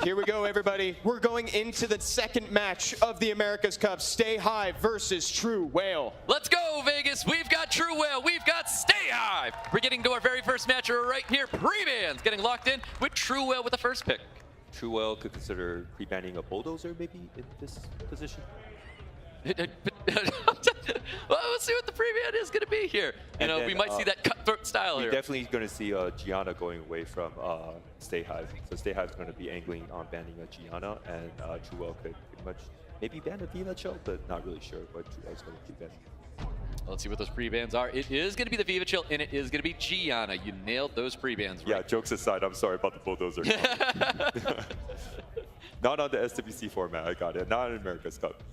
Here we go, everybody. We're going into the second match of the America's Cup. STAYHIVE versus TRUEWHALE. Let's go, Vegas. We've got TRUEWHALE. We've got STAYHIVE. We're getting to our very first match right here. Pre-bans getting locked in with TRUEWHALE with the first pick. TRUEWHALE could consider pre-banning a bulldozer maybe in this position. Well, let's see what the pre-ban is going to be here. You know, we might see that cutthroat style here. We're definitely going to see Gianna going away from STAYHIVE. So STAYHIVE is going to be angling on banning a Gianna, and TRUEWHALE could pretty much maybe ban a Viva Chill, but not really sure what TRUEWHALE is going to keep ban. Let's see what those pre-bans are. It is going to be the Viva Chill, and it is going to be Gianna. You nailed those pre-bans, right? Yeah, jokes aside, I'm sorry about the bulldozer. Not on the SWC format, I got it. Not in America's Cup.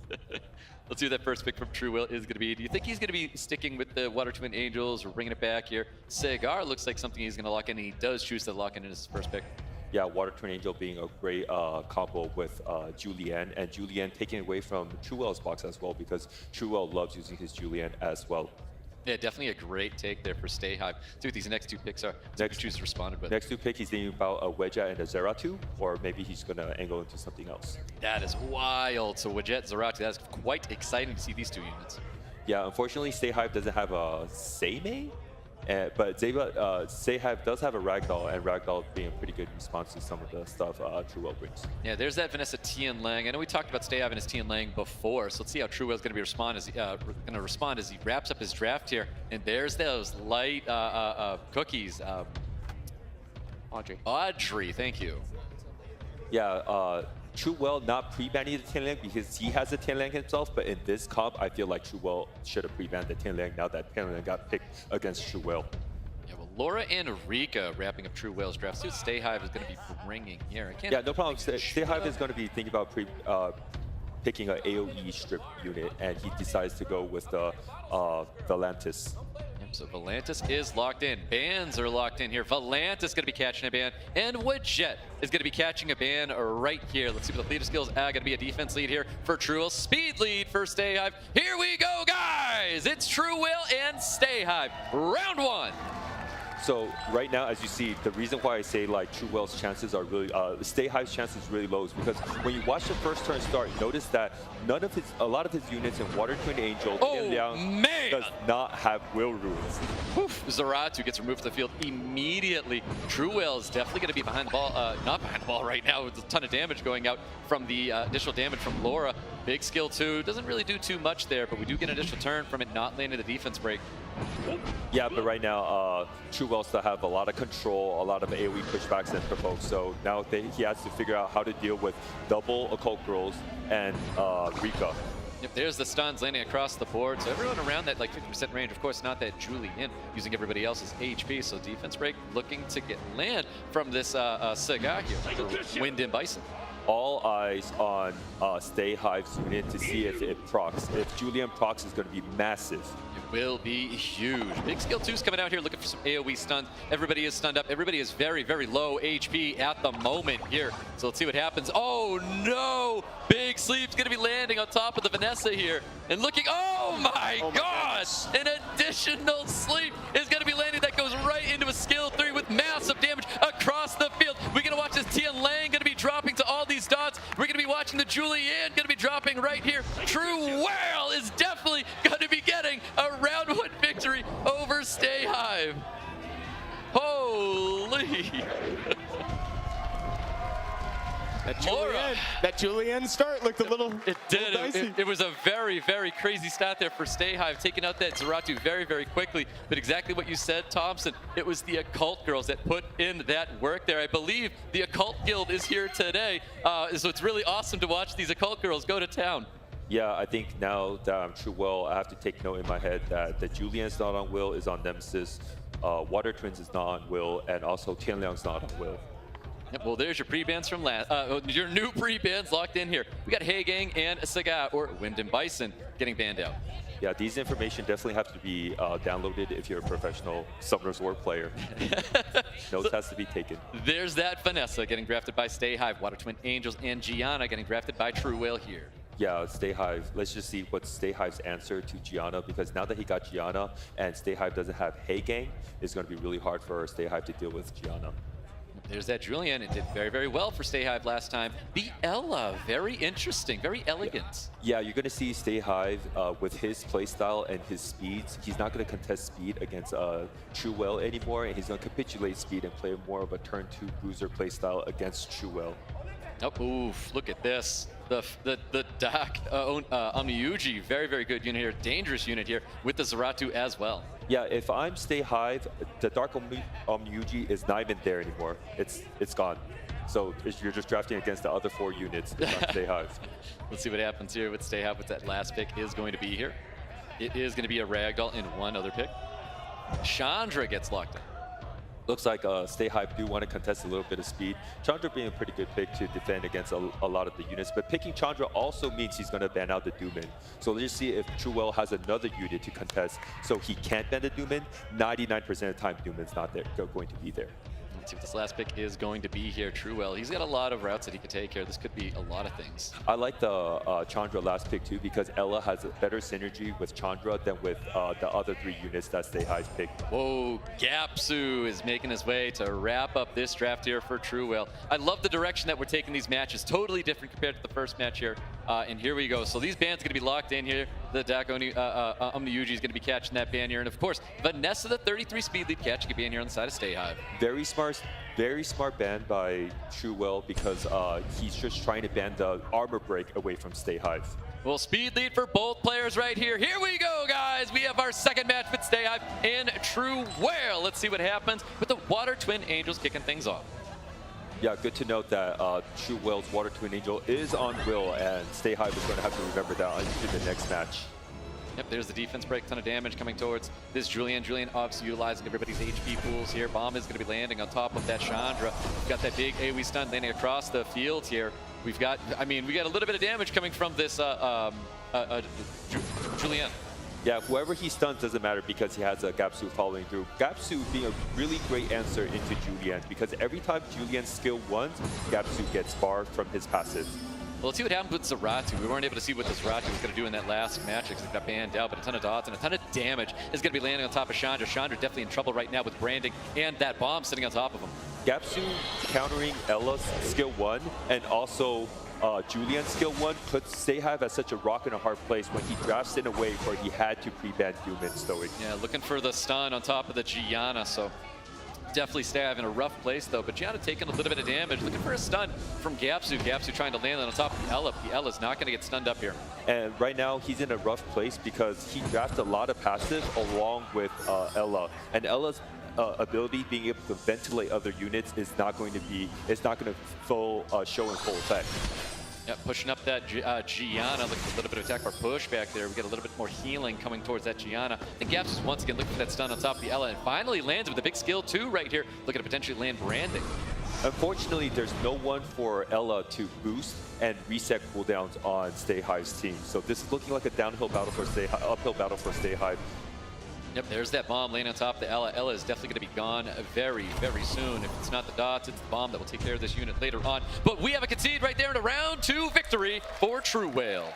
Let's see what that first pick from TRUEWHALE is going to be. Do you think he's going to be sticking with the Water Twin Angels or bringing it back here? Cigar looks like something he's going to lock in, and he does choose to lock in his first pick. Yeah, Water Twin Angel being a great combo with Julian, and Julian taking away from TRUEWHALE's box as well, because TRUEWHALE loves using his Julian as well. Yeah, definitely a great take there for STAYHIVE. See what these next two picks are. Next choose responded with. Next two pick, he's thinking about a Wedget and a Zeratu, or maybe he's going to angle into something else. That is wild. So Wedget, Zeratu, that's quite exciting to see these two units. Yeah, unfortunately, STAYHIVE doesn't have a Seimei, but STAYHIVE does have a Ragdoll, and Ragdoll being a pretty good response to some of the stuff TRUEWHALE brings. Yeah, there's that Vanessa Tian Lang. I know we talked about STAYHIVE and his Tian Lang before, so let's see how TRUEWHALE's going to respond as he wraps up his draft here. And there's those light cookies. Audrey, thank you. Yeah, TRUEWHALE not pre-banning the Tianlang because he has a Tianlang himself, but in this comp, I feel like TRUEWHALE should have pre-banned the Tianlang now that Tianlang got picked against TRUEWHALE. Yeah, well, Laura and Rika wrapping up TRUEWHALE's draft. See what STAYHIVE is going to be bringing here. Yeah, no problem. STAYHIVE is going to be thinking about picking an AoE strip unit, and he decides to go with the Volantis. So Volantis is locked in. Bans are locked in here. Volantis going to be catching a ban, and Wedget is going to be catching a ban right here. Let's see what the leader skills are. Going to be a defense lead here for TRUEWHALE. Speed lead for STAYHIVE. Here we go, guys! It's TRUEWHALE and STAYHIVE. Round one. So right now, as you see, the reason why I say like TRUEWHALE's chances are really, STAYHIVE's chances really low is because when you watch the first turn start, notice that a lot of his units in Water Twin Angel, does not have will runes. Oof. Zeratu gets removed from the field immediately. TRUEWHALE is definitely going to be behind the ball, not behind the ball right now, with a ton of damage going out from the initial damage from Laura. Big skill too, doesn't really do too much there, but we do get an initial turn from it not landing the defense break. Yeah, but right now, TRUEWHALE still have a lot of control, a lot of AoE pushbacks and provokes, so now he has to figure out how to deal with double Occult Girls and Rika. Yep, there's the stuns landing across the board, so everyone around that like 50% range, of course not that Julian using everybody else's HP, so defense break looking to get land from this Cigar here for Wind and Bison. All eyes on STAYHIVE's unit to see if it procs. If Julian procs, is going to be massive. It will be huge. Big skill 2's coming out here looking for some AoE stuns. Everybody is stunned up. Everybody is very, very low HP at the moment here. So let's see what happens. Oh no! Big Sleep's going to be landing on top of the Vanessa here. And looking, oh my gosh! An additional Sleep is going to be landing. That goes right into a skill 3 with massive damage across the field. We're going to watch this Tian Lang going to be dropping to all these dots. We're going to be watching the Julian going to be dropping right here. TRUEWHALE is definitely going to be getting a round one victory over STAYHIVE. Holy! That Julian start looked a little It did. dicey. It was a very, very crazy stat there for STAYHIVE, taking out that Zeratu very, very quickly. But exactly what you said, Thompson, it was the Occult Girls that put in that work there. I believe the Occult Guild is here today, so it's really awesome to watch these Occult Girls go to town. Yeah, I think now that I'm TRUEWHALE, I have to take note in my head that the Julian's not on will is on Nemesis, Water Twins is not on will, and also Tianliang's not on will. Yep, well, there's your pre-bans from last. Your new pre-bans locked in here. We got Hey Gang and Cigar, or Wind and Bison, getting banned out. Yeah, these information definitely have to be downloaded if you're a professional Summoner's War player. Notes has to be taken. There's that Vanessa getting drafted by STAYHIVE, Water Twin Angels, and Gianna getting drafted by TRUEWHALE here. Yeah, STAYHIVE. Let's just see what's STAYHIVE's answer to Gianna, because now that he got Gianna and STAYHIVE doesn't have Hey Gang, it's going to be really hard for STAYHIVE to deal with Gianna. There's that Julian. It did very, very well for STAYHIVE last time. The Ella, very interesting, very elegant. Yeah, you're going to see STAYHIVE with his playstyle and his speeds. He's not going to contest speed against TRUEWHALE anymore, and he's going to capitulate speed and play more of a turn 2 bruiser playstyle against TRUEWHALE. Oh, oof, look at this. The Doc Omniuji, very, very good unit here. Dangerous unit here with the Zeratu as well. Yeah, if I'm STAYHIVE, the Dark Omniuji is not even there anymore. It's gone. So you're just drafting against the other 4 units if I'm STAYHIVE. Let's see what happens here with STAYHIVE. What that last pick is going to be here. It is going to be a Ragdoll and one other pick. Chandra gets locked in. Looks like STAYHIVE do want to contest a little bit of speed. Chandra being a pretty good pick to defend against a lot of the units, but picking Chandra also means he's going to ban out the Doomin. So let's see if TRUEWHALE has another unit to contest so he can't ban the Doomin. 99% of the time, Doomin's not there, going to be there. Let's see what this last pick is going to be here. TRUEWHALE, he's got a lot of routes that he could take here. This could be a lot of things. I like the Chandra last pick too because Ella has a better synergy with Chandra than with the other 3 units that STAYHIVE picked. Whoa, Gapsu is making his way to wrap up this draft here for TRUEWHALE. I love the direction that we're taking these matches. Totally different compared to the first match here. And here we go. So these bans are going to be locked in here. The Doc Omniuji is going to be catching that ban here. And of course, Vanessa, the 33 speed lead, catching a ban here on the side of STAYHIVE. Very smart ban by TRUEWHALE because he's just trying to ban the armor break away from STAYHIVE. Well, speed lead for both players right here. Here we go, guys. We have our second match with STAYHIVE and TRUEWHALE. Let's see what happens with the Water Twin Angels kicking things off. Yeah, good to note that TRUEWHALE's Water Twin Angel is on Will, and STAYHIVE is going to have to remember that into the next match. Yep, there's the defense break, ton of damage coming towards this Julian. Julian obviously utilizing everybody's HP pools here. Bomb is going to be landing on top of that Chandra. We've got that big AoE stun landing across the field here. We've got, we got a little bit of damage coming from this Julian. Yeah, whoever he stuns doesn't matter because he has a Gapsu following through. Gapsu being a really great answer into Julian because every time Julian's skill 1s, Gapsu gets barred from his passive. Well, let's see what happens with Zeratu. We weren't able to see what the Zeratu was going to do in that last match because it got banned out, but a ton of dots and a ton of damage is going to be landing on top of Chandra. Chandra definitely in trouble right now with branding and that bomb sitting on top of him. Gapsu countering Ella's skill 1 and also Julian's skill 1 puts STAYHIVE at such a rock and a hard place when he drafts in a way where he had to pre-ban Doomin Stoic. Yeah, looking for the stun on top of the Gianna, so definitely STAYHIVE in a rough place though, but Gianna taking a little bit of damage, looking for a stun from Gapsu. Gapsu trying to land on top of Ella. The Ella's not going to get stunned up here. And right now he's in a rough place because he drafts a lot of passive along with Ella, and Ella's ability being able to ventilate other units is not going to show in full effect. Yeah, pushing up that Gianna, looking for a little bit of attack or push back there. We get a little bit more healing coming towards that Gianna. And Gaps is once again looking for that stun on top of the Ella and finally lands with a big skill 2 right here, looking to potentially land branding. Unfortunately, there's no one for Ella to boost and reset cooldowns on STAYHIVE's team. So this is looking like a downhill battle for STAYHIVE, uphill battle for STAYHIVE. Yep, there's that bomb laying on top of the Ella. Ella is definitely going to be gone very, very soon. If it's not the dots, it's the bomb that will take care of this unit later on. But we have a concede right there in a round 2 victory for TRUEWHALE.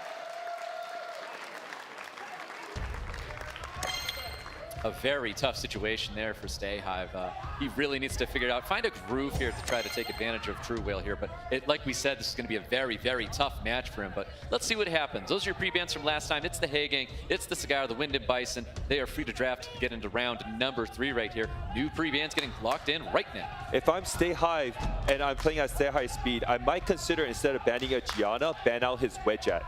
A very tough situation there for STAYHIVE. He really needs to figure it out, find a groove here to try to take advantage of TRUEWHALE here. But like we said, this is going to be a very, very tough match for him. But let's see what happens. Those are your pre-bans from last time. It's the Hay Gang, it's the Cigar, the Wind and Bison. They are free to draft to get into round number 3 right here. New pre-bans getting locked in right now. If I'm STAYHIVE and I'm playing at STAYHIVE speed, I might consider instead of banning a Gianna, ban out his Wedgeat.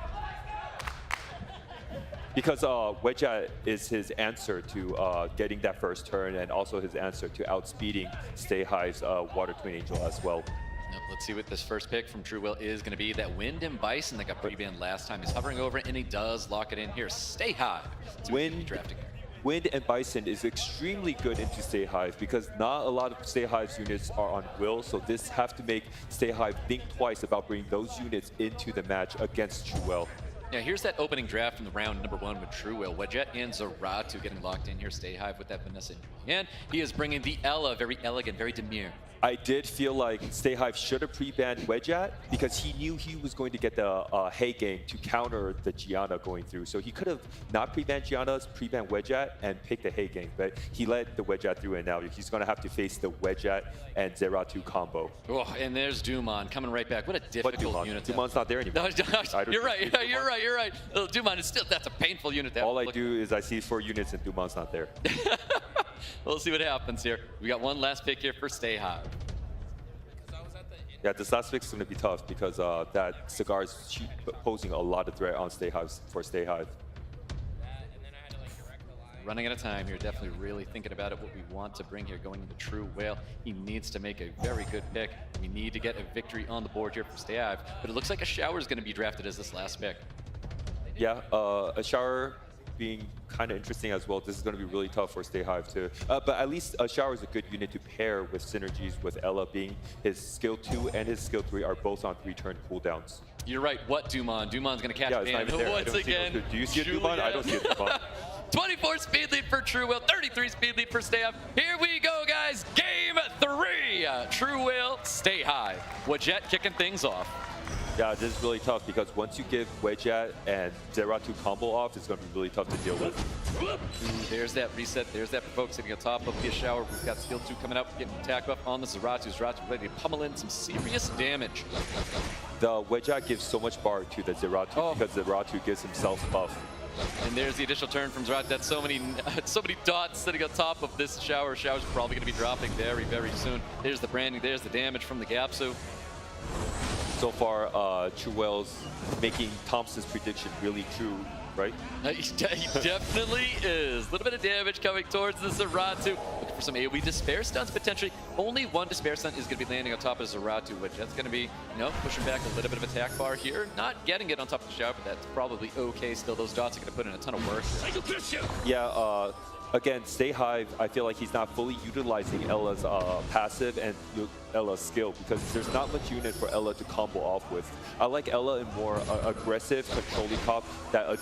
Because Wedgeat is his answer to getting that first turn and also his answer to outspeeding STAYHIVE's Water Twin Angel as well. Let's see what this first pick from TRUEWHALE is going to be. That Wind and Bison that got pre-banned last time. He's hovering over it and he does lock it in here. STAYHIVE. Wind and Bison is extremely good into STAYHIVE because not a lot of STAYHIVE's units are on Will, so this have to make STAYHIVE think twice about bringing those units into the match against TRUEWHALE. Yeah, here's that opening draft from the round number 1 with TRUEWHALE. Wedgeat and Zeratu getting locked in here. STAYHIVE with that Vanessa. And he is bringing the Ella, very elegant, very demure. I did feel like STAYHIVE should have pre-banned Wedjat because he knew he was going to get the Hay Gang to counter the Gianna going through. So he could have not pre-banned Gianna's, pre-banned Wedjat, and picked the Hay Gang. But he let the Wedjat through, and now he's going to have to face the Wedjat and Zeratu combo. Oh, and there's Dumon coming right back. What a difficult unit. Dumon's not there anymore. You're right. You're right. Dumon is still, that's a painful unit. All I do is I see 4 units and Dumon's not there. We'll see what happens here. We got one last pick here for STAYHIVE. Yeah, this last pick is going to be tough because that Cigar is posing a lot of threat on STAYHIVE for STAYHIVE. Running out of time here, definitely really thinking about it, what we want to bring here going into TRUEWHALE. He needs to make a very good pick. We need to get a victory on the board here for STAYHIVE, but it looks like a Shower is going to be drafted as this last pick. Yeah, a Shower being kind of interesting as well. This is going to be really tough for STAYHIVE too. But at least a Shower is a good unit to pair with synergies with Ella being his skill 2 and his skill 3 are both on 3-turn cooldowns. You're right. What Dumon? Dumon's going to catch ban once again. Do you see a Dumon? I don't see a Dumon. 24 speed lead for TRUEWHALE, 33 speed lead for STAYHIVE. Here we go, guys. Game 3. TRUEWHALE, STAYHIVE. Wedjat kicking things off. Yeah, this is really tough because once you give Wedjat and Zeratu combo off, it's going to be really tough to deal with. There's that reset. There's that provoke sitting on top of the Shower. We've got skill 2 coming out, getting attack buff on the Zeratu. Zeratu ready to pummel in some serious damage. The Wedjat gives so much bar to the Zeratu because Zeratu gives himself buff. And there's the additional turn from Zeratu. That's so many dots sitting on top of this Shower. Shower's probably going to be dropping very, very soon. There's the branding. There's the damage from the Gapsu. So far, TRUEWHALE's making Thompson's prediction really true, right? He definitely is. A little bit of damage coming towards the Zeratu. Looking for some AoE Despair stunts potentially. Only one Despair stunt is going to be landing on top of Zeratu, which that's going to be, pushing back a little bit of attack bar here. Not getting it on top of the Shower, but that's probably okay still. Those dots are going to put in a ton of work here. Yeah, again, STAYHIVE, I feel like he's not fully utilizing Ella's passive and Ella's skill because there's not much unit for Ella to combo off with. I like Ella in more aggressive, controlling top that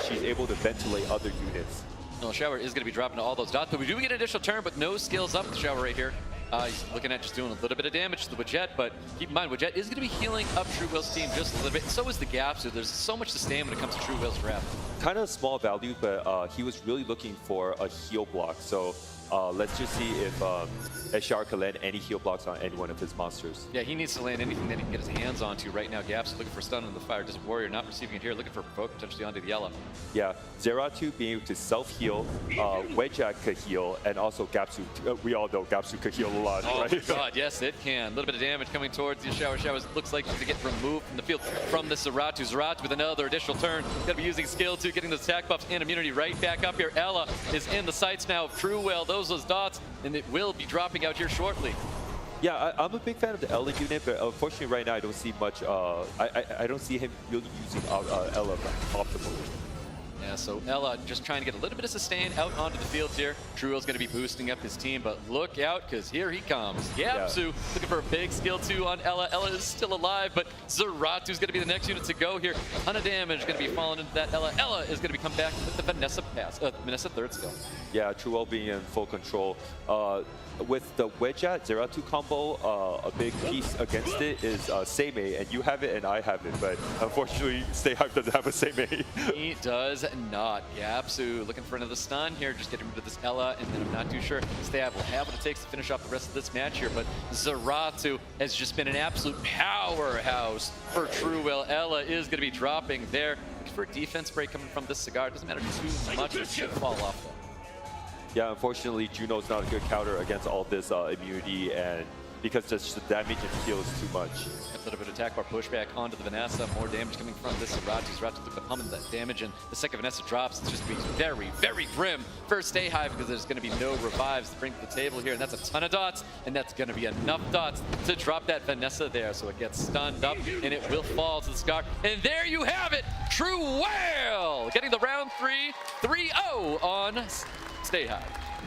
she's able to ventilate other units. No, Shower is going to be dropping all those dots, but we do get an additional turn, but no skills up the Shower right here. He's looking at just doing a little bit of damage to the Wedjat, but keep in mind, Wedjat is going to be healing up TRUEWHALE's team just a little bit, and so is the Gap, so there's so much sustain when it comes to TRUEWHALE's draft. Kind of small value, but he was really looking for a heal block, so let's just see if Eshar can land any heal blocks on any one of his monsters. Yeah, he needs to land anything that he can get his hands onto right now. Gaps looking for stun on the Fire Desert Warrior, not receiving it here, looking for provoke potentially onto the Yellow. Yeah, Zeratu being able to self-heal, Wedjat could heal, and also Gapsu, we all know Gapsu could heal a lot, right? Oh god, yes it can. A little bit of damage coming towards the Shower. Shower looks like to get removed from the field from the Zeratu. Zeratu with another additional turn. Gonna be using skill 2, getting the attack buffs and immunity right back up here. Ella is in the sights now of TRUEWHALE. Those dots, and it will be dropping out here shortly. Yeah, I'm a big fan of the Ella unit, but unfortunately right now I don't see much, I don't see him really using Ella optimally. Yeah, so Ella just trying to get a little bit of sustain out onto the field here. TRUEWHALE's going to be boosting up his team, but look out, because here he comes. Yapsu looking for a big skill 2 on Ella. Ella is still alive, but Zeratu's going to be the next unit to go here. A ton of damage going to be falling into that Ella. Ella is going to be come back with the Vanessa pass, Vanessa third skill. Yeah, TRUEWHALE being in full control. With the Wedjat Zeratu combo, a big piece against it is Seimei, and you have it and I have it, but unfortunately STAYHIVE doesn't have a Seimei. He does not. Yapsu looking for another stun here, just getting rid of this Ella, and then I'm not too sure STAYHIVE will have what it takes to finish off the rest of this match here, but Zeratu has just been an absolute powerhouse for TRUEWHALE. Ella is going to be dropping there. Looking for a defense break coming from this Cigar. It doesn't matter too much, it should fall off though. Yeah, unfortunately, Juno's not a good counter against all this immunity, and because just the damage and heal is too much. A little bit of attack bar pushback onto the Vanessa. More damage coming from this Zeratu. Zeratu looking to pump that damage, and the second Vanessa drops. It's just going to be very, very grim for STAYHIVE because there's going to be no revives to bring to the table here, and that's a ton of dots, and that's going to be enough dots to drop that Vanessa there, so it gets stunned up, and it will fall to the Scar. And there you have it! TRUEWHALE getting the round 3, 3-0 on STAYHIVE.